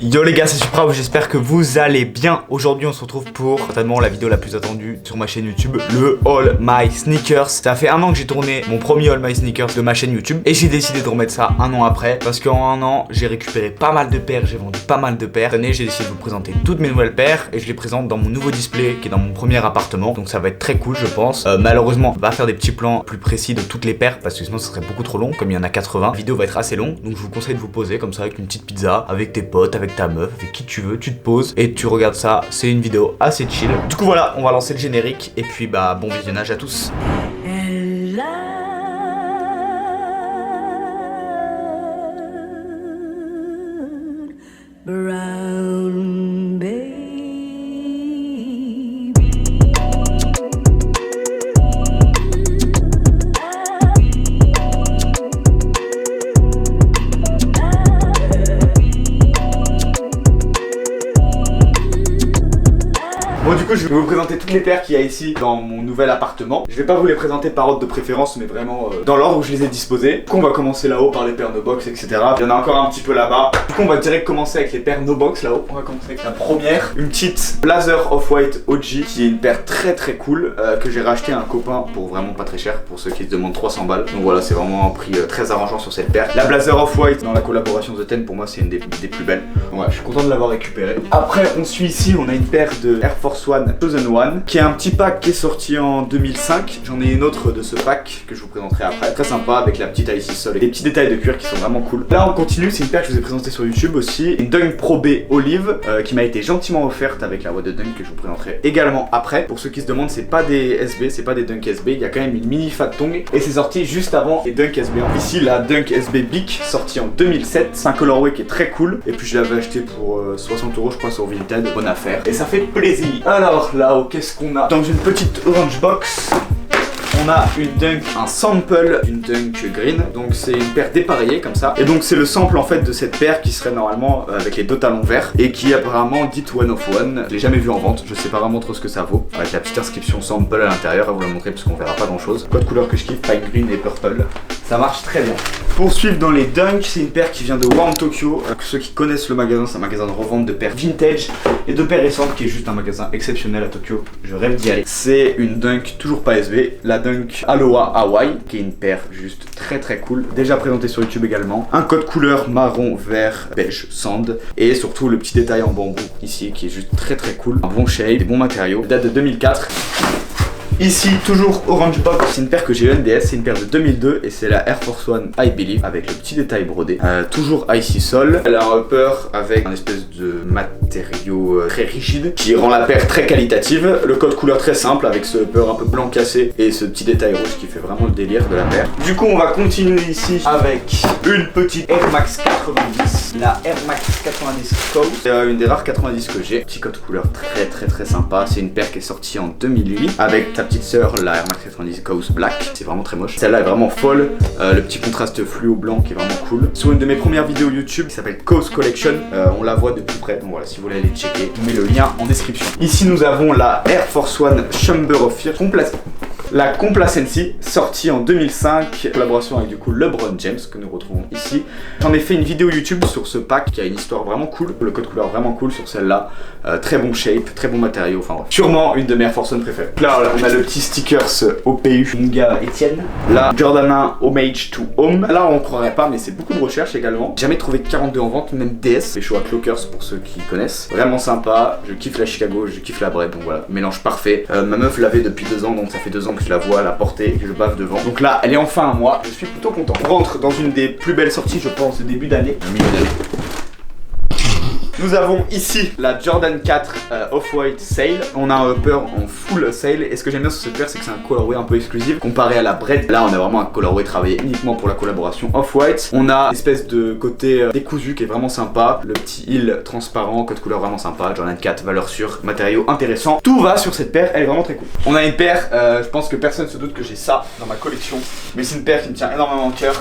Yo les gars, c'est Supra, j'espère que vous allez bien. Aujourd'hui on se retrouve pour certainement la vidéo la plus attendue sur ma chaîne YouTube, le All My Sneakers. Ça fait un an que j'ai tourné mon premier All My Sneakers de ma chaîne YouTube et j'ai décidé de remettre ça un an après parce qu'en un an j'ai récupéré pas mal de paires, j'ai vendu pas mal de paires. Cette année j'ai décidé de vous présenter toutes mes nouvelles paires et je les présente dans mon nouveau display qui est dans mon premier appartement, donc ça va être très cool je pense. Malheureusement on va faire des petits plans plus précis de toutes les paires parce que sinon ça serait beaucoup trop long, comme il y en a 80. La vidéo va être assez longue, donc je vous conseille de vous poser comme ça avec une petite pizza, avec tes potes, avec ta meuf, avec qui tu veux, tu te poses et tu regardes ça. C'est une vidéo assez chill. Du coup voilà, on va lancer le générique et puis bah bon visionnage à tous. Brown baby. Bon du coup je vais vous présenter toutes les paires qu'il y a ici dans mon nouvel appartement. Je vais pas vous les présenter par ordre de préférence mais vraiment dans l'ordre où je les ai disposées. Du coup on va commencer là-haut par les paires no box etc. Il y en a encore un petit peu là-bas. Du coup on va direct commencer avec les paires no box là-haut. On va commencer avec la première, une petite Blazer Off-White OG qui est une paire très cool que j'ai racheté à un copain pour vraiment pas très cher pour ceux qui se demandent 300 balles. Donc voilà, c'est vraiment un prix très arrangeant sur cette paire. La Blazer Off-White dans la collaboration The Ten pour moi c'est une des plus belles. Donc, ouais, je suis content de l'avoir récupérée. Après on suit ici, on a une paire de Air Force One Chosen One qui est un petit pack qui est sorti en 2005. J'en ai une autre de ce pack que je vous présenterai après. Très sympa avec la petite IC Sol et des petits détails de cuir qui sont vraiment cool. Là on continue, c'est une paire que je vous ai présentée sur YouTube aussi. Une Dunk Pro B Olive qui m'a été gentiment offerte avec la boîte de Dunk que je vous présenterai également après. Pour ceux qui se demandent, c'est pas des SB, c'est pas des Dunk SB. Il y a quand même une mini Fat Tongue et c'est sorti juste avant les Dunk SB. Ici la Dunk SB Bic sortie en 2007. C'est un colorway qui est très cool et puis je l'avais acheté pour 60 € je crois sur Vinted. Bonne affaire et ça fait plaisir. Alors là-haut, qu'est-ce qu'on a? Dans une petite orange box, on a une Dunk, un sample d'une Dunk Green. Donc c'est une paire dépareillée comme ça. Et donc c'est le sample en fait de cette paire qui serait normalement avec les deux talons verts et qui est apparemment dite One of One. Je l'ai jamais vu en vente, je sais pas vraiment trop ce que ça vaut. Avec la petite inscription sample à l'intérieur, à vous la montrer parce qu'on verra pas grand chose. Code couleur que je kiffe, pine green et purple. Ça marche très bien. Pour suivre dans les Dunk, c'est une paire qui vient de Warm Tokyo. Ceux qui connaissent le magasin, c'est un magasin de revente de paires vintage et de paires récentes qui est juste un magasin exceptionnel à Tokyo. Je rêve d'y aller. C'est une Dunk toujours pas SB, la Dunk Aloha Hawaii, qui est une paire juste très cool. Déjà présentée sur YouTube également. Un code couleur marron, vert, beige, sand. Et surtout le petit détail en bambou ici qui est juste très cool. Un bon shape, des bons matériaux. Date de 2004. Ici, toujours Orange Box, c'est une paire que j'ai eu NDS, c'est une paire de 2002 et c'est la Air Force One I Believe avec le petit détail brodé. Toujours IC Sol. Elle a un upper avec un espèce de matériau très rigide qui rend la paire très qualitative. Le code couleur très simple avec ce upper un peu blanc cassé et ce petit détail rouge qui fait vraiment le délire de la paire. Du coup, on va continuer ici avec une petite Air Max 90. La Air Max 90 Coast. C'est une des rares 90 que j'ai. Petit code couleur très sympa. C'est une paire qui est sortie en 2008 avec ta petite sœur, la Air Max 90 Coast Black. C'est vraiment très moche. Celle-là est vraiment folle. Le petit contraste fluo blanc qui est vraiment cool. Sur une de mes premières vidéos YouTube qui s'appelle Coast Collection, on la voit de plus près. Donc voilà, si vous voulez aller checker, je vous mets le lien en description. Ici, nous avons la Air Force One Chamber of Fear la Complacency, sortie en 2005, collaboration avec du coup LeBron James que nous retrouvons ici. J'en ai fait une vidéo YouTube sur ce pack qui a une histoire vraiment cool, le code couleur vraiment cool sur celle-là. Très bon shape, très bon matériau, enfin bref. Sûrement une de mes Air Force One préférées. Là on a le petit stickers OPU, mon gars Etienne. Là Jordan 1 Homage to Home. Là on croirait pas mais c'est beaucoup de recherche également. Jamais trouvé de 42 en vente, même DS. Les choix Clockers pour ceux qui connaissent. Vraiment sympa, je kiffe la Chicago, je kiffe la Bred, donc voilà, mélange parfait. Ma meuf l'avait depuis 2 ans, donc ça fait 2 ans que je la vois, la porter et que je bave devant. Donc là, elle est enfin à moi, je suis plutôt content. On rentre dans une des plus belles sorties, je pense, de début d'année. Nous avons ici la Jordan 4 Off-White Sail. On a un upper en full sail. Et ce que j'aime bien sur cette paire, c'est que c'est un colorway un peu exclusif comparé à la Bred. Là, on a vraiment un colorway travaillé uniquement pour la collaboration Off-White. On a une espèce de côté décousu qui est vraiment sympa. Le petit heel transparent, code couleur vraiment sympa. Jordan 4, valeur sûre, matériaux intéressants. Tout va sur cette paire, elle est vraiment très cool. On a une paire, je pense que personne ne se doute que j'ai ça dans ma collection. Mais c'est une paire qui me tient énormément au cœur.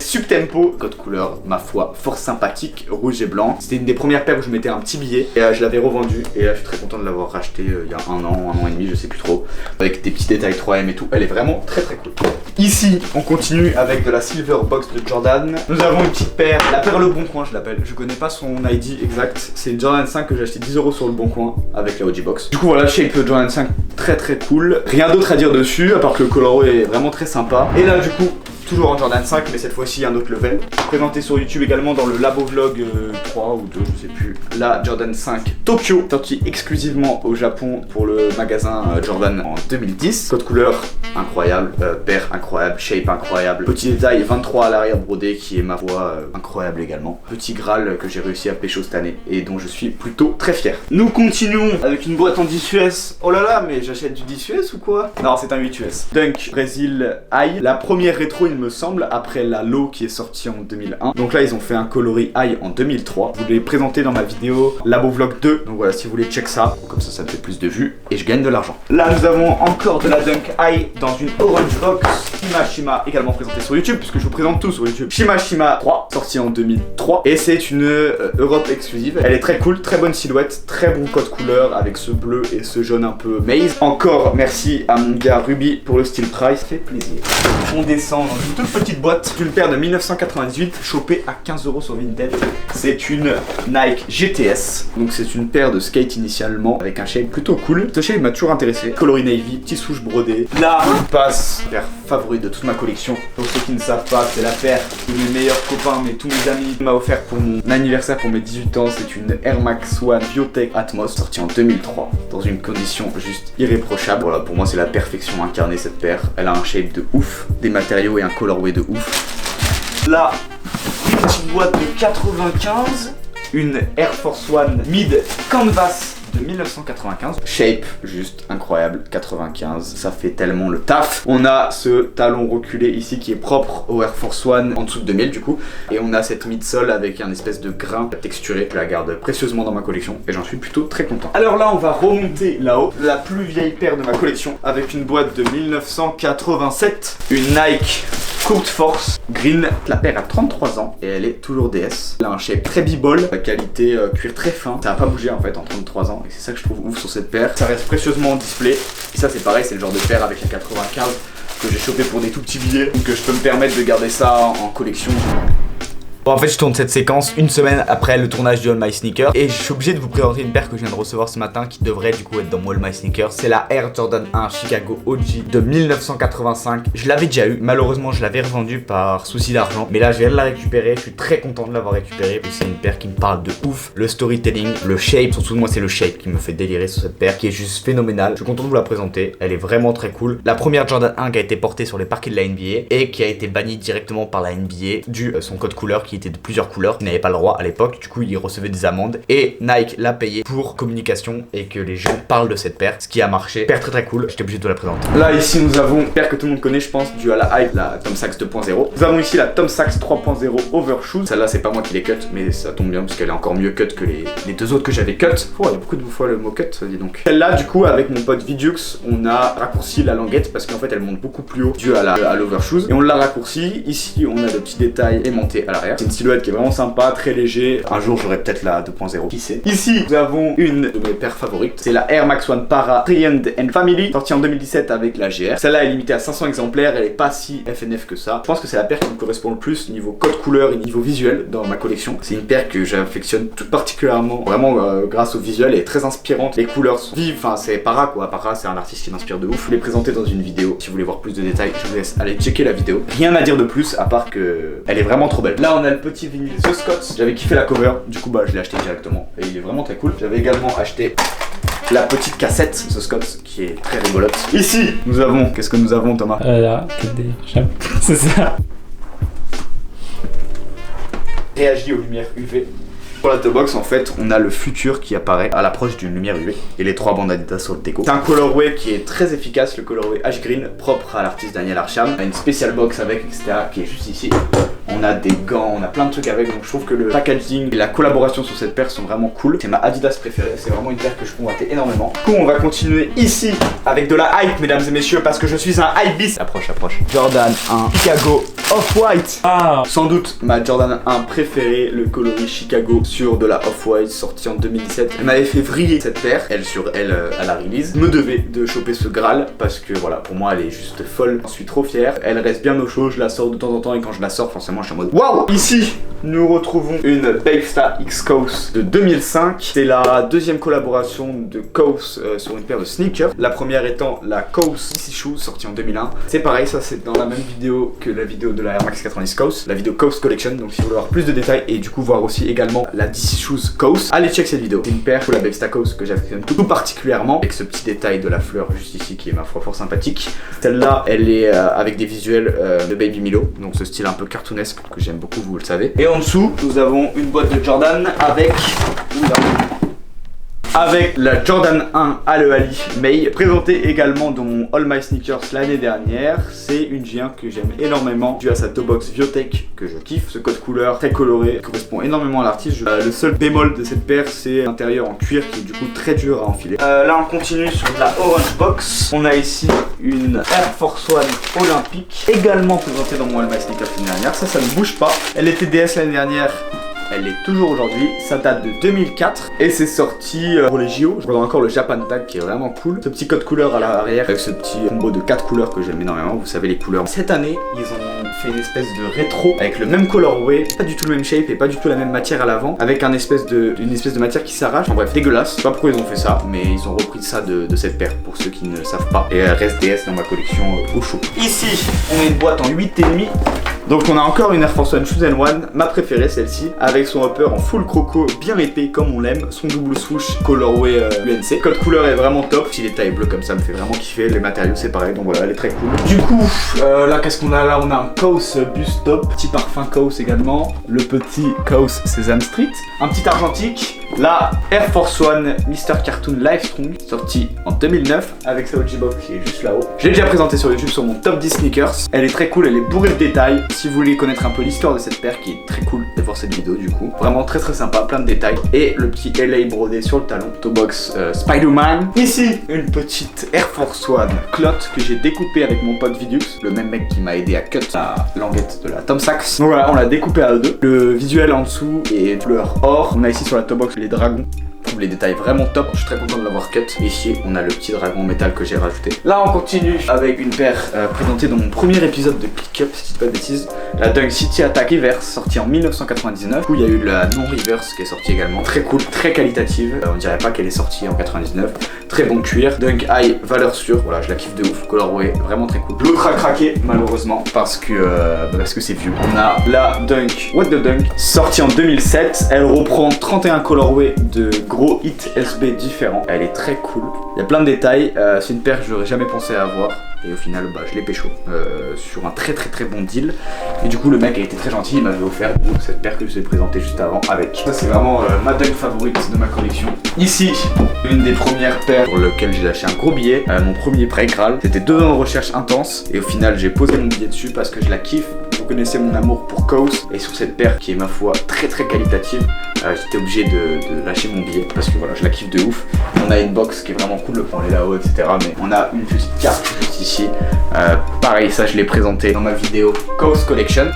Subtempo, code couleur, ma foi, fort sympathique, rouge et blanc. C'était une des premières paires où je mettais un petit billet et je l'avais revendu. Et là, je suis très content de l'avoir racheté il y a un an et demi, je sais plus trop. Avec des petits détails 3M et tout. Elle est vraiment très très cool. Ici, on continue avec de la Silver Box de Jordan. Nous avons une petite paire, la paire Le Bon Coin, je l'appelle. Je connais pas son ID exact. C'est une Jordan 5 que j'ai acheté 10 € sur Le Bon Coin avec la OG Box. Du coup, voilà, shape Jordan 5 très très cool. Rien d'autre à dire dessus, à part que le colorway est vraiment très sympa. Et là, du coup, toujours en Jordan 5, mais cette fois-ci un autre level. Présenté sur YouTube également dans le Labo Vlog 3 ou 2, je sais plus. La Jordan 5 Tokyo, sortie exclusivement au Japon pour le magasin Jordan en 2010. Code couleur incroyable, paire incroyable, shape incroyable. Petit détail 23 à l'arrière brodé qui est ma foi incroyable également. Petit Graal que j'ai réussi à pécho cette année et dont je suis plutôt très fier. Nous continuons avec une boîte en 10 US. Oh là là, mais j'achète du 10 US ou quoi? Non, c'est un 8 US. Dunk Brésil High. La première rétro, il me semble, après la Low qui est sortie en 2001. Donc là, ils ont fait un coloris High en 2003. Je vous l'ai présenté dans ma vidéo Labo Vlog 2. Donc voilà, si vous voulez check ça, comme ça me fait plus de vues et je gagne de l'argent. Là, nous avons encore de la Dunk High dans une Orange Box. Shima également présenté sur YouTube, puisque je vous présente tout sur YouTube. Shima 3, sorti en 2003. Et c'est une Europe exclusive. Elle est très cool, très bonne silhouette, très bon code couleur avec ce bleu et ce jaune un peu maize. Encore merci à mon gars Ruby pour le style price, ça fait plaisir. On descend dans une toute petite boîte d'une paire de 1998 chopée à 15 € sur Vinted. C'est une Nike GTS, donc c'est une paire de skate initialement avec un shape plutôt cool. Ce shape m'a toujours intéressé. Coloris navy, petit souche brodé. Là on passe paire favorite de toute ma collection. Pour ceux qui ne savent pas, c'est la paire que mes meilleurs copains, mais tous mes amis m'a offert pour mon anniversaire pour mes 18 ans. C'est une Air Max One Biotech Atmos sortie en 2003 dans une condition juste irréprochable. Voilà, pour moi c'est la perfection incarnée cette paire. Elle a un shape de ouf, des matériaux et un colorway de ouf. Là, une petite boîte de 95, une Air Force One Mid Canvas de 1995. Shape juste incroyable, 95, ça fait tellement le taf. On a ce talon reculé ici qui est propre au Air Force One en dessous de 2000 du coup. Et on a cette midsole avec un espèce de grain texturé. Je la garde précieusement dans ma collection et j'en suis plutôt très content. Alors là on va remonter là-haut, la plus vieille paire de ma collection avec une boîte de 1987, une Nike Court Force Green. La paire a 33 ans et elle est toujours DS. Elle a un shape très b-ball, qualité cuir très fin. Ça n'a pas bougé en fait en 33 ans et c'est ça que je trouve ouf sur cette paire. Ça reste précieusement en display. Et ça c'est pareil, c'est le genre de paire avec la 95 que j'ai chopé pour des tout petits billets. Donc je peux me permettre de garder ça en collection. Bon, en fait, je tourne cette séquence une semaine après le tournage du All My Sneaker et je suis obligé de vous présenter une paire que je viens de recevoir ce matin qui devrait du coup être dans mon All My Sneaker. C'est la Air Jordan 1 Chicago OG de 1985. Je l'avais déjà eu, malheureusement je l'avais revendue par souci d'argent, mais là je viens de la récupérer. Je suis très content de l'avoir récupérée. C'est une paire qui me parle de ouf. Le storytelling, le shape, surtout moi c'est le shape qui me fait délirer sur cette paire qui est juste phénoménale. Je suis content de vous la présenter. Elle est vraiment très cool. La première Jordan 1 qui a été portée sur les parquets de la NBA et qui a été bannie directement par la NBA dû à son code couleur qui était de plusieurs couleurs, qui n'avait pas le droit à l'époque, du coup il recevait des amendes et Nike l'a payé pour communication et que les gens parlent de cette paire, ce qui a marché. Paire très très cool, j'étais obligé de vous la présenter. Là ici nous avons une paire que tout le monde connaît je pense, due à la hype, la Tom Sachs 2.0. Nous avons ici la Tom Sachs 3.0 Overshoes. Celle-là c'est pas moi qui l'ai cut, mais ça tombe bien parce qu'elle est encore mieux cut que les deux autres que j'avais cut. Oh il y a beaucoup de fois le mot cut, dis donc. Celle-là du coup avec mon pote Vidux, on a raccourci la languette parce qu'en fait elle monte beaucoup plus haut dû à l'Overshoes et on l'a raccourci. Ici on a le petit détail aimanté à l'arrière. C'est une silhouette qui est vraiment sympa, très léger. Un jour j'aurai peut-être la 2.0, qui sait. Ici nous avons une de mes paires favorites, c'est la Air Max One Para Triand and Family, sortie en 2017 avec la GR. Celle-là est limitée à 500 exemplaires, elle est pas si FNF que ça. Je pense que c'est la paire qui me correspond le plus niveau code couleur et niveau visuel dans ma collection. C'est une paire que j'affectionne tout particulièrement, vraiment grâce au visuel, elle est très inspirante. Les couleurs sont vives, enfin c'est Para quoi. Para c'est un artiste qui m'inspire de ouf. Je vous l'ai présenté dans une vidéo. Si vous voulez voir plus de détails, je vous laisse aller checker la vidéo. Rien à dire de plus à part que elle est vraiment trop belle. Là on a le petit vinyle The Scott. J'avais kiffé la cover, du coup bah je l'ai acheté directement et il est vraiment très cool. J'avais également acheté la petite cassette The Scott qui est très rigolote. Ici nous avons, qu'est-ce que nous avons Thomas? Là, c'est ça. Réagit aux lumières UV. Pour la top box en fait on a le futur qui apparaît à l'approche d'une lumière UV et les trois bandes Adidas sur le déco. C'est un colorway qui est très efficace, le colorway Ash Green propre à l'artiste Daniel Arsham. On a une spéciale box avec etc qui est juste ici. On on a des gants, on a plein de trucs avec, donc je trouve que le packaging et la collaboration sur cette paire sont vraiment cool. C'est ma Adidas préférée, c'est vraiment une paire que je convoitais énormément. Du coup on va continuer ici avec de la hype mesdames et messieurs parce que je suis un hype beast. Approche. Jordan 1 Chicago Off-White. Ah. Sans doute ma Jordan 1 préférée, le coloris Chicago sur de la Off-White sortie en 2017. Elle m'avait fait vriller cette paire, elle sur elle à la release. Me devait de choper ce Graal parce que voilà, pour moi elle est juste folle. J'en suis trop fier. Elle reste bien au chaud, je la sors de temps en temps et quand je la sors forcément je suis en mode waouh. Ici nous retrouvons une Babestar X Kaws de 2005. C'est la deuxième collaboration de Kaws sur une paire de sneakers. La première étant la Kaws DC Shoes sortie en 2001. C'est pareil, ça c'est dans la même vidéo que la vidéo de la Air Max 90 Kaws, la vidéo Kaws Collection. Donc si vous voulez avoir plus de détails et du coup voir aussi également la DC Shoes Kaws, allez check cette vidéo. C'est une paire pour la Babestar Kaws que j'affectionne tout particulièrement avec ce petit détail de la fleur juste ici qui est ma foi fort sympathique. Celle-là elle est avec des visuels de Baby Milo, donc ce style un peu cartoonesque que j'aime beaucoup, vous le savez. Et en dessous nous avons une boîte de Jordan avec la Jordan 1 Al Ali May, présentée également dans mon All My Sneakers l'année dernière. C'est une J1 que j'aime énormément dû à sa toe box Viotech que je kiffe. Ce code couleur très coloré correspond énormément à l'artiste. Le seul bémol de cette paire c'est l'intérieur en cuir qui est du coup très dur à enfiler. Là on continue sur de la Orange Box. On a ici une Air Force One olympique également présentée dans mon All My Sneakers l'année dernière. Ça ne bouge pas. Elle était DS l'année dernière. Elle est toujours aujourd'hui, ça date de 2004 et c'est sorti pour les JO. Je regarde encore le Japan Tag qui est vraiment cool. Ce petit code couleur à l'arrière avec ce petit combo de 4 couleurs que j'aime énormément. Vous savez les couleurs. Cette année, ils ont fait une espèce de rétro avec le même colorway, pas du tout le même shape et pas du tout la même matière à l'avant, avec une espèce de matière qui s'arrache. En bref, dégueulasse. Je sais pas pourquoi ils ont fait ça, mais ils ont repris ça de cette paire pour ceux qui ne le savent pas. Et elle reste DS dans ma collection au chaud. Ici, on a une boîte en 8,5. Donc on a encore une Air Force One Shoes & One, ma préférée celle-ci, avec son upper en full croco, bien épais comme on l'aime, son double swoosh colorway UNC. Code couleur est vraiment top, si les tailles bleues comme ça me fait vraiment kiffer, les matériaux c'est pareil, donc voilà, elle est très cool. Du coup, là qu'est-ce qu'on a là? On a un Kaws Bust Top, petit parfum Kaws également, le petit Kaws Sesame Street, un petit argentique, la Air Force One Mr. Cartoon Livestrong, sortie en 2009, avec sa OG box qui est juste là-haut. Je l'ai déjà présenté sur YouTube sur mon top 10 sneakers, elle est très cool, elle est bourrée de détails. Si vous voulez connaître un peu l'histoire de cette paire qui est très cool, allez voir cette vidéo du coup. Vraiment très sympa, plein de détails. Et le petit LA brodé sur le talon. Toe box Spider-Man. Ici, une petite Air Force One Clot que j'ai découpé avec mon pote Vidux, le même mec qui m'a aidé à cut la languette de la Tom Sachs. Donc voilà, on l'a découpé à deux. Le visuel en dessous est couleur or. On a ici sur la toe box les dragons. Je trouve les détails vraiment top, je suis très content de l'avoir cut. Ici on a le petit dragon en métal que j'ai rajouté. Là on continue avec une paire présentée dans mon premier épisode de Click Up, si je dis pas de bêtises. La Dunk City Attack Reverse, sortie en 1999. Du coup il y a eu la non reverse qui est sortie également. Très cool, très qualitative. On dirait pas qu'elle est sortie en 99. Très bon cuir. Dunk High, valeur sûre. Voilà, je la kiffe de ouf. Colorway, vraiment très cool. L'autre a craqué malheureusement parce que c'est vieux. On a la Dunk What the Dunk, sortie en 2007. Elle reprend 31 colorways de gros hit SB différents. Elle est très cool. Il y a plein de détails. C'est une paire que j'aurais jamais pensé avoir. Et au final, je l'ai pécho sur un très bon deal. Et du coup, le mec a été très gentil. Il m'avait offert cette paire que je vous ai présentée juste avant avec. Ça, c'est vraiment ma dunk favorite de ma collection. Ici, une des premières paires pour lesquelles j'ai lâché un gros billet. Mon premier prêt Graal. C'était 2 ans de recherche intense. Et au final, j'ai posé mon billet dessus parce que je la kiffe. Vous connaissez mon amour pour Kaws. Et sur cette paire qui est ma foi très qualitative, j'étais obligé de lâcher mon billet parce que voilà, je la kiffe de ouf. On a une box qui est vraiment cool, le point est là-haut, etc. Mais on a une petite carte juste ici. Pareil, ça je l'ai présenté dans ma vidéo Kaws Collection.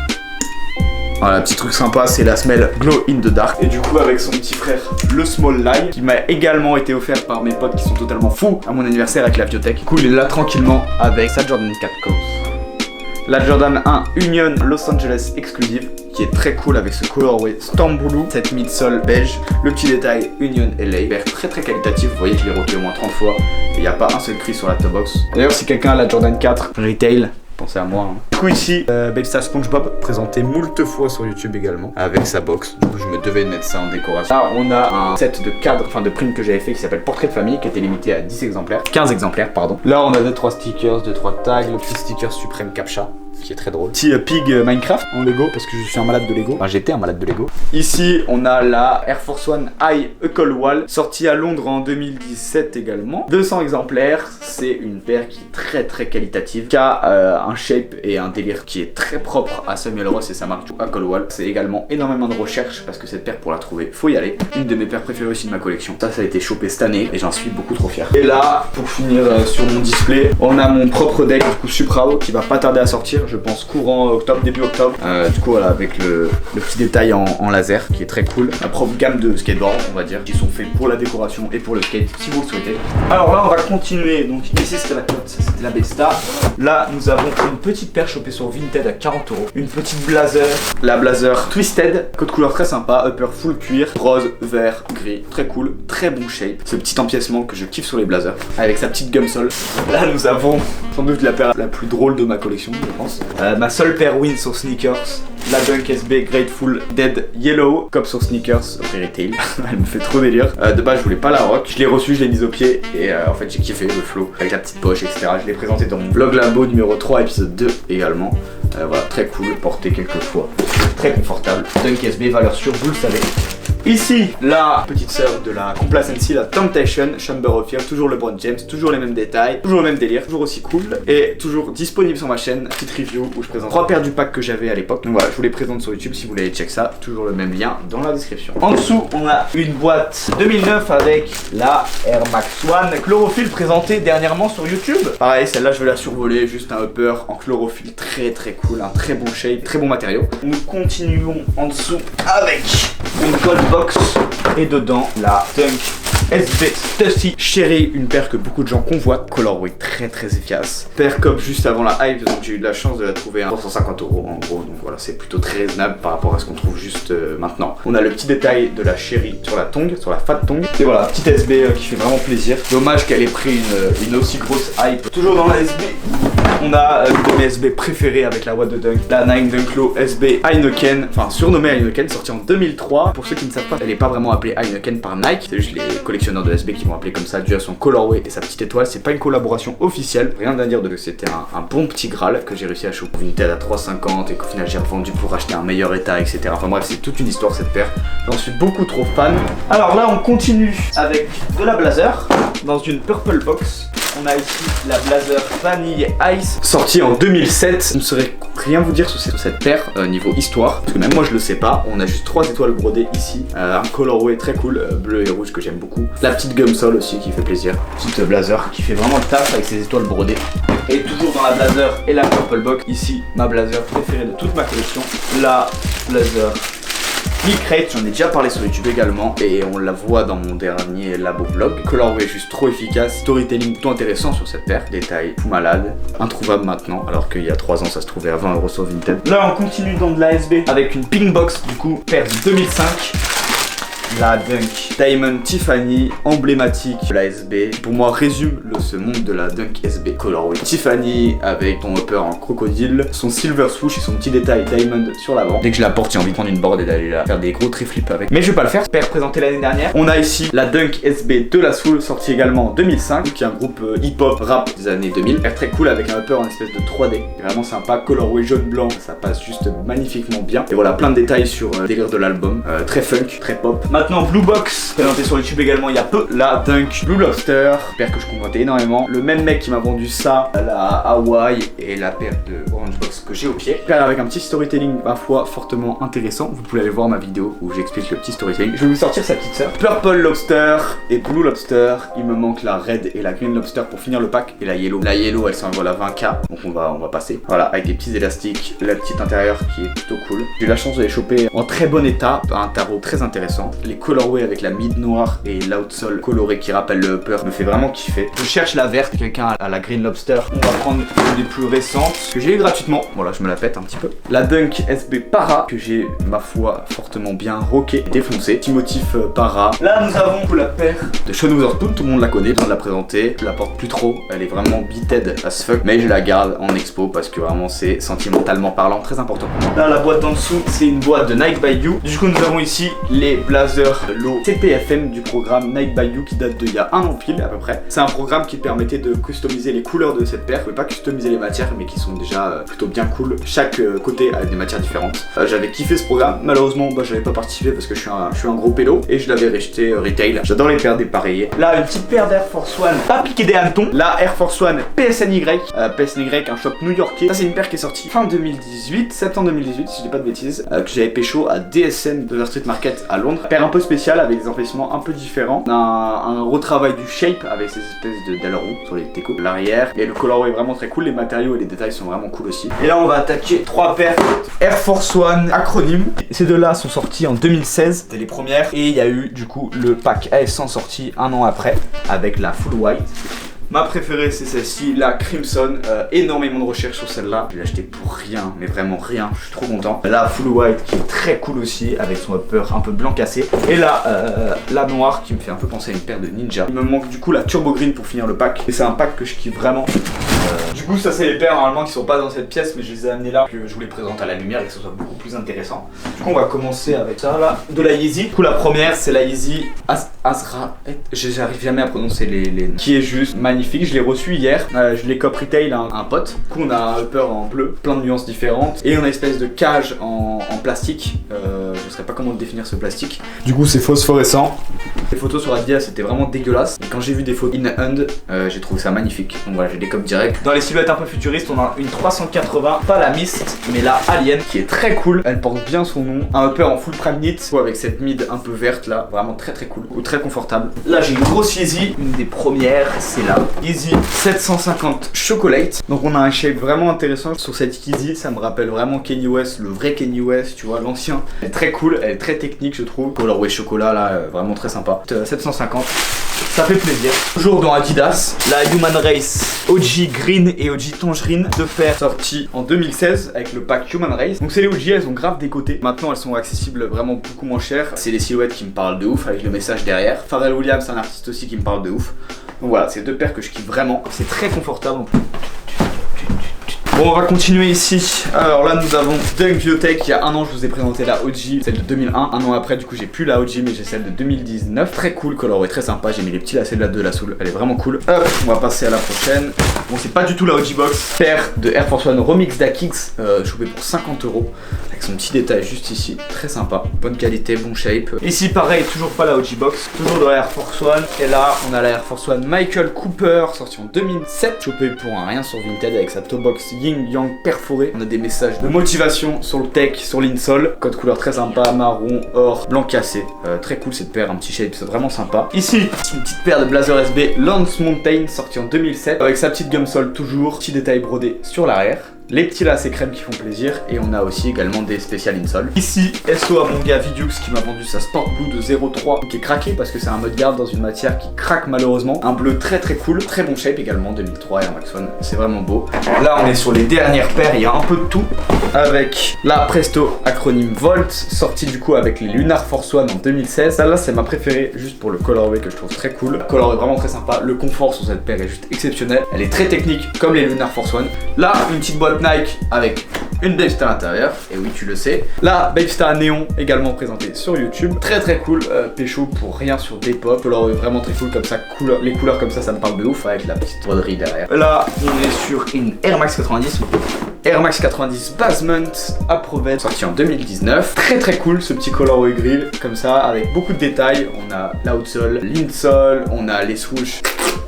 Voilà, petit truc sympa, c'est la semelle Glow in the Dark. Et du coup, avec son petit frère, le Small Lie, qui m'a également été offert par mes potes qui sont totalement fous à mon anniversaire avec la Viotech. Du coup, il est là tranquillement avec sa Jordan 4 Kaws. La Jordan 1 Union Los Angeles Exclusive, qui est très cool avec ce colorway Stambulu, cette midsole beige, le petit détail Union LA, paire très qualitative. Vous voyez que je l'ai rocké au moins 30 fois et il n'y a pas un seul cri sur la toe box. D'ailleurs, si quelqu'un a la Jordan 4 Retail, pensez à moi. Du coup ici, Babestar SpongeBob, présenté moult fois sur YouTube également, avec sa box. Du coup je me devais de mettre ça en décoration. Là on a un set de cadres, enfin de prints que j'avais fait qui s'appelle Portrait de famille, qui était limité à 10 exemplaires, 15 exemplaires pardon. Là on a 2-3 stickers, 2-3 tags, le petit sticker Supreme Captcha. qui est très drôle. Petit pig Minecraft en Lego parce que je suis un malade de Lego. Enfin, j'étais un malade de Lego. Ici, on a la Air Force One High Huckle Wall, sortie à Londres en 2017 également. 200 exemplaires, c'est une paire qui est très qualitative, qui a un shape et un délire qui est très propre à Samuel Ross et sa marque Huckle Wall. C'est également énormément de recherche parce que cette paire, pour la trouver, faut y aller. Une de mes paires préférées aussi de ma collection. Ça a été chopé cette année et j'en suis beaucoup trop fier. Et là, pour finir sur mon display, on a mon propre deck du coup Suprao qui va pas tarder à sortir, je pense courant octobre, début octobre. Du coup voilà, avec le petit détail en laser qui est très cool. Ma propre gamme de skateboard, on va dire, qui sont faits pour la décoration et pour le skate si vous le souhaitez. Alors là, on va continuer. Donc ici c'était la cote, c'était la Besta. Là, nous avons une petite paire chopée sur Vinted à 40 €. Une petite blazer, la blazer Twisted, code couleur très sympa, upper full cuir, rose, vert, gris, très cool, très bon shape. Ce petit empiècement que je kiffe sur les blazers, avec sa petite gumsole. Là, nous avons sans doute la paire la plus drôle de ma collection, je pense. Ma seule paire win sur sneakers, la Dunk SB Grateful Dead Yellow, comme sur sneakers, Free Retail. Elle me fait trop délire. De base, je voulais pas la rock. Je l'ai reçue, je l'ai mise au pied et en fait, j'ai kiffé le flow avec la petite poche, etc. Je l'ai présenté dans mon vlog Labo numéro 3, épisode 2 également. Voilà, très cool, porté quelques fois. Très confortable. Dunk SB, valeur sûre, vous le savez. Ici, la petite sœur de la Complacency, la Temptation, Chamber of Fear, toujours LeBron James, toujours les mêmes détails, toujours le même délire, toujours aussi cool et toujours disponible sur ma chaîne. Petite review où je présente 3 paires du pack que j'avais à l'époque. Donc voilà, je vous les présente sur YouTube si vous voulez aller check ça. Toujours le même lien dans la description. En dessous, on a une boîte 2009 avec la Air Max One chlorophylle présentée dernièrement sur YouTube. Pareil, celle-là, je vais la survoler, juste un upper en chlorophylle très cool, un très bon shape, très bon matériau. Nous continuons en dessous avec une gold box et dedans la Dunk SB Stussy Cherry, une paire que beaucoup de gens convoitent, colorway très efficace. Paire comme juste avant la hype, donc j'ai eu de la chance de la trouver à 350 € en gros, donc voilà, c'est plutôt très raisonnable par rapport à ce qu'on trouve juste maintenant. On a le petit détail de la Cherry sur la tongue, sur la fat tongue, et voilà, petite SB qui fait vraiment plaisir. Dommage qu'elle ait pris une aussi grosse hype. Toujours dans la SB, on a une de mes SB préférées avec la What the Dunk, la Nine Dunk Low SB Heineken, enfin surnommée Heineken, sortie en 2003. Pour ceux qui ne savent pas, elle n'est pas vraiment appelée Heineken par Nike, c'est juste les collectionneurs de SB qui vont appeler comme ça dû à son colorway et sa petite étoile. C'est pas une collaboration officielle, rien à dire de que c'était un bon petit Graal que j'ai réussi à choper Vinted à 3,50 et qu'au final j'ai revendu pour acheter un meilleur état, etc. Enfin bref, c'est toute une histoire cette paire. J'en suis beaucoup trop fan. Alors là, on continue avec de la blazer dans une purple box. On a ici la Blazer Vanille Ice, sortie en 2007. Je ne saurais rien vous dire sur cette paire niveau histoire, parce que même moi je le sais pas. On a juste 3 étoiles brodées ici, un colorway très cool, bleu et rouge que j'aime beaucoup. La petite gumsole aussi qui fait plaisir. Petite blazer qui fait vraiment le taf avec ses étoiles brodées. Et toujours dans la blazer et la purple box, ici ma blazer préférée de toute ma collection, la Blazer Crate, j'en ai déjà parlé sur YouTube également et on la voit dans mon dernier labo vlog. Colorway juste trop efficace, storytelling plutôt intéressant sur cette paire, détail tout malade, introuvable maintenant alors qu'il y a 3 ans ça se trouvait à 20 € sur Vinted. Là on continue dans de la SB avec une pink box du coup, paire de 2005. La Dunk Diamond Tiffany, emblématique de la SB, qui pour moi résume ce monde de la Dunk SB colorway. Tiffany avec ton upper en crocodile, son silver swoosh et son petit détail diamond sur l'avant. Dès que je la porte, j'ai envie de prendre une board et d'aller là faire des gros triflips avec. Mais je vais pas le faire, paire présentée l'année dernière. On a ici la Dunk SB de la Soul, sortie également en 2005, qui est un groupe hip-hop rap des années 2000. Paire très cool avec un upper en espèce de 3D. C'est vraiment sympa, colorway jaune-blanc, ça passe juste magnifiquement bien. Et voilà, plein de détails sur le délire de l'album, très funk, très pop. Maintenant, Blue Box, présenté sur YouTube également il y a peu, la Dunk Blue Lobster, paire que je convoitais énormément. Le même mec qui m'a vendu ça, la Hawaii et la paire de Orange Box que j'ai au pied. Paire avec un petit storytelling, ma foi, fortement intéressant. Vous pouvez aller voir ma vidéo où j'explique le petit storytelling. Je vais vous sortir sa petite sœur. Purple Lobster et Blue Lobster. Il me manque la Red et la Green Lobster pour finir le pack. Et la Yellow. La Yellow, elle s'envole à 20K, donc on va passer. Voilà, avec des petits élastiques, la petite intérieure qui est plutôt cool. J'ai eu la chance de les choper en très bon état, un tarot très intéressant. Les colorways avec la mid noire et l'outsole coloré qui rappelle le upper me fait vraiment kiffer. Je cherche la verte, quelqu'un a la Green Lobster. On va prendre une des plus récentes que j'ai eu gratuitement. Voilà, je me la pète un petit peu. La Dunk SB Para que j'ai, ma foi, fortement bien rocké, défoncé. Petit motif para. Là, nous avons la paire de Sean Wotherspoon. Tout le monde la connaît, besoin de la présenter. Je la porte plus trop. Elle est vraiment beated as fuck. Mais je la garde en expo parce que vraiment c'est sentimentalement parlant très important. Là, la boîte d'en dessous, c'est une boîte de Nike by You. Du coup, nous avons ici les blazers blazer, lot CPFM du programme Nike by You qui date d'il y a un an pile à peu près. C'est un programme qui permettait de customiser les couleurs de cette paire. Vous pouvez pas customiser les matières mais qui sont déjà plutôt bien cool. Chaque côté a des matières différentes. J'avais kiffé ce programme. Malheureusement j'avais pas participé parce que je suis un gros pélo et je l'avais rejeté retail. J'adore les paires dépareillées. Là une petite paire d'Air Force One pas piqué des hannetons. La Air Force One PSNY. PSNY, un shop new-yorkais. Ça c'est une paire qui est sortie fin 2018, septembre 2018 si je dis pas de bêtises, que j'avais pécho à DSM de la Street Market à Londres. Paire un peu spéciale avec des emplacements un peu différents. On a un retravail du shape avec ces espèces d'ailerons sur les techos, l'arrière. Et le colorway est vraiment très cool, les matériaux et les détails sont vraiment cool aussi. Et là on va attaquer 3 paires Air Force One acronyme. Ces deux-là sont sortis en 2016, c'était les premières. Et il y a eu du coup le pack AS100 sorti un an après avec la full white. Ma préférée c'est celle-ci, la Crimson, énormément de recherche sur celle-là. Je l'ai achetée pour rien, mais vraiment rien, je suis trop content. La Full White qui est très cool aussi, avec son upper un peu blanc cassé. Et là, la noire qui me fait un peu penser à une paire de ninja. Il me manque du coup la Turbo Green pour finir le pack. Et c'est un pack que je kiffe vraiment. Du coup ça c'est les paires normalement qui sont pas dans cette pièce, mais je les ai amenées là, que je vous les présente à la lumière et que ce soit beaucoup plus intéressant. Du coup on va commencer avec ça là, de la Yeezy. Du coup la première c'est la Yeezy Azra, j'arrive jamais à prononcer les noms, qui est juste magnifique. Je l'ai reçu hier, je l'ai cop retail à un pote. Du coup on a un upper en bleu, plein de nuances différentes. Et on a une espèce de cage en plastique, je ne sais pas comment définir ce plastique. Du coup c'est phosphorescent. Les photos sur Adidas c'était vraiment dégueulasse. Et quand j'ai vu des photos in hand, j'ai trouvé ça magnifique. Donc voilà, j'ai des cop direct. Dans les silhouettes un peu futuristes, on a une 380, pas la Mist, mais la Alien, qui est très cool. Elle porte bien son nom. Un upper en full prime knit, avec cette mid un peu verte là, vraiment très cool, ou très confortable. Là j'ai une grosse Yeezy, une des premières, c'est la Yeezy 750 Chocolate. Donc on a un shape vraiment intéressant sur cette Yeezy, ça me rappelle vraiment Kanye West, le vrai Kanye West, tu vois, l'ancien. Elle est très cool, elle est très technique je trouve. Colorway chocolat là, vraiment très sympa. 750. Ça fait plaisir. Toujours dans Adidas, la Human Race OG Green et OG Tangerine, deux paires sorties en 2016 avec le pack Human Race. Donc c'est les OG, elles ont grave décoté. Maintenant elles sont accessibles vraiment beaucoup moins chères. C'est les silhouettes qui me parlent de ouf avec le message derrière. Pharrell Williams, c'est un artiste aussi qui me parle de ouf. Donc voilà, c'est deux paires que je kiffe vraiment. C'est très confortable. Bon, on va continuer ici. Alors là, nous avons Dunk Biotech. Il y a un an, je vous ai présenté la OG, celle de 2001. Un an après, du coup, j'ai plus la OG, mais j'ai celle de 2019. Très cool, colorway très sympa. J'ai mis les petits lacets de la Soul. Elle est vraiment cool. Hop, on va passer à la prochaine. Bon, c'est pas du tout la OG Box. Paire de Air Force One Remix d'Akix, chopé pour 50 €. Avec son petit détail juste ici. Très sympa. Bonne qualité, bon shape. Ici, pareil, toujours pas la OG Box. Toujours de la Air Force One. Et là, on a la Air Force One Michael Cooper, sortie en 2007. Chopé pour un rien sur Vinted avec sa toe box Yin Yang perforée. On a des messages de motivation sur le tech, sur l'insole. Code couleur très sympa, marron, or, blanc cassé. Très cool cette paire, un petit shape, c'est vraiment sympa. Ici, une petite paire de Blazer SB Lance Mountain, sortie en 2007. Avec sa petite gumsole toujours. Petit détail brodé sur l'arrière. Les petits lacets crème qui font plaisir. Et on a aussi également des spécial insoles. Ici, SO à mon gars Vidux qui m'a vendu sa Sport Blue de 0,3 qui est craqué parce que c'est un mode garde dans une matière qui craque malheureusement. Un bleu très cool, très bon shape également, 2003 Air Max One, c'est vraiment beau. Là on est sur les dernières paires, il y a un peu de tout. Avec la Presto acronyme Volt, sortie du coup avec les Lunar Force One en 2016. Celle-là c'est ma préférée juste pour le colorway que je trouve très cool. Le colorway vraiment très sympa, le confort sur cette paire est juste exceptionnel. Elle est très technique comme les Lunar Force One. Là une petite boîte Nike avec une Babestar à l'intérieur, et oui tu le sais. La Babestar Néon également présentée sur YouTube. Très cool, pécho pour rien sur Depop. Colorway vraiment très cool comme ça, les couleurs comme ça me parle de ouf avec la petite broderie derrière. Là on est sur une Air Max 90. Air Max 90 Basement Approved, sorti en 2019. Très cool ce petit colorway grill comme ça avec beaucoup de détails. On a l'outsole, l'insole, on a les swoosh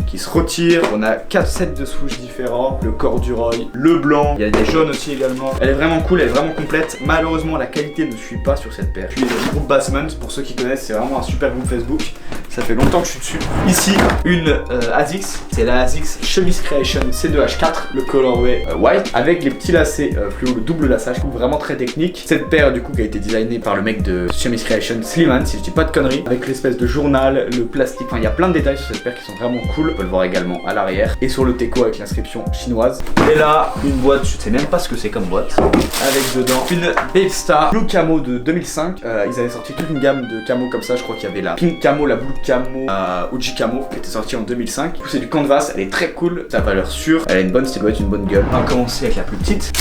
qui se retirent. On a 4 sets de swoosh différents, le corduroy, le blanc, il y a des jaunes aussi également. Elle est vraiment cool, elle est vraiment complète. Malheureusement la qualité ne suit pas sur cette paire. Je suis du groupe Basement, pour ceux qui connaissent, c'est vraiment un super groupe Facebook. Ça fait longtemps que je suis dessus. Ici une ASICS, c'est la ASICS Chemise Creation C2H4, le colorway white avec les petits lacets fluo, le double lassage, vraiment très technique. Cette paire du coup qui a été designée par le mec de Chemise Creation, Slimane si je dis pas de conneries, avec l'espèce de journal, le plastique, enfin il y a plein de détails sur cette paire qui sont vraiment cool. On peut le voir également à l'arrière et sur le teco avec l'inscription chinoise. Et là une boîte, je sais même pas ce que c'est comme boîte, avec dedans une Babestar Blue Camo de 2005. Ils avaient sorti toute une gamme de camo comme ça, je crois qu'il y avait la Pink Camo, la Blue Camo, OG Camo qui était sortie en 2005. Du coup c'est du canvas, elle est très cool, sa valeur sûre, elle a une bonne silhouette, une bonne gueule. On va commencer avec la plus petite.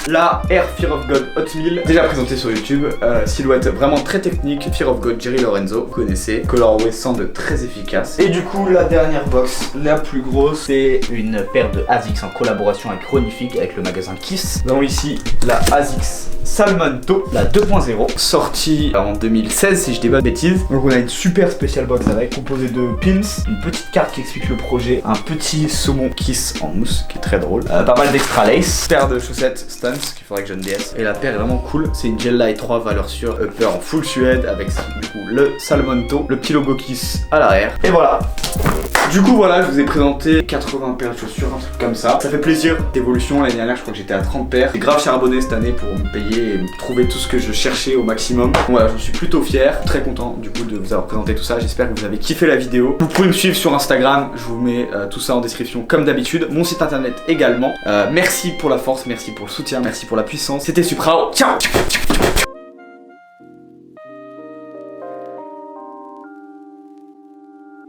La Air Fear of God Hot 1000, déjà présentée sur YouTube, silhouette vraiment très technique, Fear of God Jerry Lorenzo, vous connaissez, colorway semble très efficace. Et du coup la dernière box, la plus grosse, c'est une paire de ASICS en collaboration avec Ronifique, avec le magasin Kiss. Nous avons ici la ASICS Salmon-To, la 2.0, sortie en 2016 si je dis pas de bêtises. Donc on a une super special box avec, composée de pins, une petite carte qui explique le projet, un petit saumon Kiss en mousse qui est très drôle, pas mal d'extra lace, paire de chaussettes Stunts qu'il faudrait que je ne DS. Et la paire est vraiment cool, c'est une Gel Light 3 valeur sûre, upper en full suède avec du coup le Salmon-To, le petit logo Kiss à l'arrière. Et voilà. Du coup voilà, je vous ai présenté 80 paires de chaussures, un truc comme ça. Ça fait plaisir d'évolution. L'année dernière je crois que j'étais à 30 paires. J'ai grave charbonné cette année pour me payer et me trouver tout ce que je cherchais au maximum. Donc voilà, j'en suis plutôt fier, très content du coup de vous avoir présenté tout ça. J'espère que vous avez kiffé la vidéo. Vous pouvez me suivre sur Instagram, je vous mets tout ça en description comme d'habitude. Mon site internet également. Merci pour la force, merci pour le soutien, merci pour la puissance. C'était Suprao, ciao.